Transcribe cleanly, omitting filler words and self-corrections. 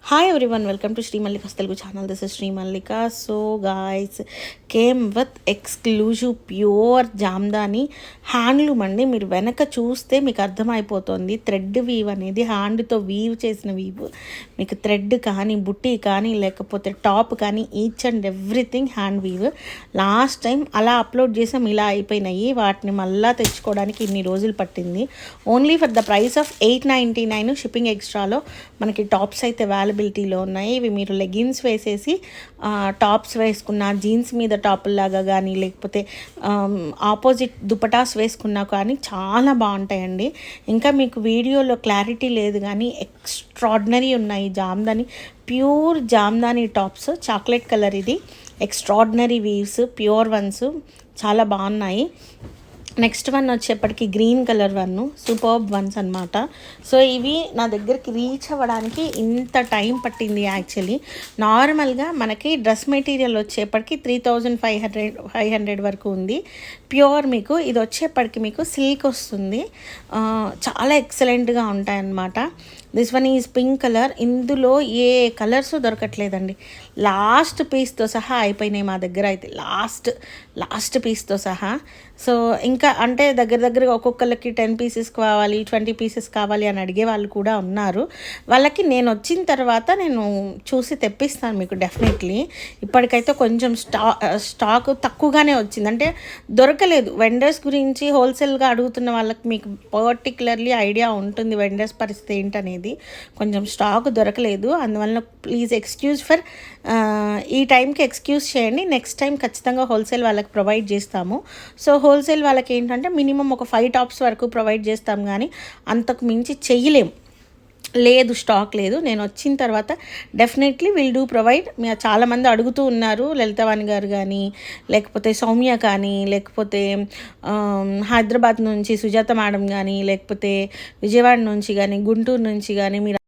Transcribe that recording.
Hi everyone, welcome to Sri Mallika's Telugu channel. This is Sri Mallika. So guys, came with exclusive pure Jamdani handloom అండి. మీరు వెనక చూస్తే మీకు అర్థమైపోతుంది thread weave అనేది హ్యాండ్తో వీవ్ చేసిన వీవ్. మీకు థ్రెడ్ కానీ బుట్టి కానీ లేకపోతే టాప్ కానీ each and everything hand weave. Last time అలా అప్లోడ్ చేసాం, ఇలా అయిపోయినాయి. వాటిని మళ్ళీ తెచ్చుకోవడానికి ఇన్ని రోజులు పట్టింది. Only for the price of $899 shipping ఎక్స్ట్రాలో మనకి టాప్స్ అయితే అవైలబిలిటీలో ఉన్నాయి. ఇవి మీరు లెగిన్స్ వేసేసి టాప్స్ వేసుకున్న, జీన్స్ మీద టాపుల్లాగా కానీ లేకపోతే ఆపోజిట్ దుపటాస్ వేసుకున్నా కానీ చాలా బాగుంటాయండి. ఇంకా మీకు వీడియోలో క్లారిటీ లేదు కానీ ఎక్స్ట్రాడినరీ ఉన్నాయి Jamdani, pure Jamdani tops. Chocolate colour ఇది, ఎక్స్ట్రాడినరీ వీవ్స్, ప్యూర్ వన్స్ చాలా బాగున్నాయి. నెక్స్ట్ వన్ వచ్చేప్పటికి green colour one, superb once అనమాట. సో ఇవి నా దగ్గరికి రీచ్ అవ్వడానికి ఇంత టైం పట్టింది. యాక్చువల్లీ నార్మల్గా మనకి డ్రెస్ మెటీరియల్ వచ్చేప్పటికి 3500 వరకు ఉంది ప్యూర్. మీకు ఇది వచ్చేప్పటికి మీకు సిల్క్ వస్తుంది, చాలా ఎక్సలెంట్గా ఉంటాయన్నమాట. This one is pink colour. ఇందులో ఏ కలర్స్ దొరకట్లేదండి, లాస్ట్ పీస్తో సహా అయిపోయినాయి మా దగ్గర అయితే, లాస్ట్ పీస్తో సహా. సో ఇంకా అంటే దగ్గరగా ఒక్కొక్కరికి 10 పీసెస్ కావాలి, 20 పీసెస్ కావాలి అని అడిగే వాళ్ళు కూడా ఉన్నారు. వాళ్ళకి నేను వచ్చిన తర్వాత నేను చూసి తెప్పిస్తాను మీకు డెఫినెట్లీ. ఇప్పటికైతే కొంచెం స్టాక్ తక్కువగానే వచ్చింది, అంటే దొరకలేదు. వెండర్స్ గురించి హోల్సేల్గా అడుగుతున్న వాళ్ళకి మీకు పర్టికులర్లీ ఐడియా ఉంటుంది వెండర్స్ పరిస్థితి ఏంటనేది. కొంచెం స్టాక్ దొరకలేదు, అందువల్ల ప్లీజ్ ఎక్స్క్యూజ్ ఫర్ ఈ టైంకి ఎక్స్క్యూజ్ చేయండి. నెక్స్ట్ టైం ఖచ్చితంగా హోల్సేల్ వాళ్ళకి ప్రొవైడ్ చేస్తాము. సో హోల్సేల్ వాళ్ళకి ఏంటంటే మినిమం ఒక 5 టాప్స్ వరకు ప్రొవైడ్ చేస్తాం, కానీ అంతకు మించి చెయ్యలేం. లేదు, స్టాక్ లేదు. నేను వచ్చిన తర్వాత డెఫినెట్లీ విల్ డూ ప్రొవైడ్. మీరు చాలామంది అడుగుతూ ఉన్నారు, లలితవాణి గారు కానీ లేకపోతే సౌమ్య కానీ లేకపోతే హైదరాబాద్ నుంచి సుజాత మేడం కానీ లేకపోతే విజయవాడ నుంచి కానీ గుంటూరు నుంచి కానీ మీరు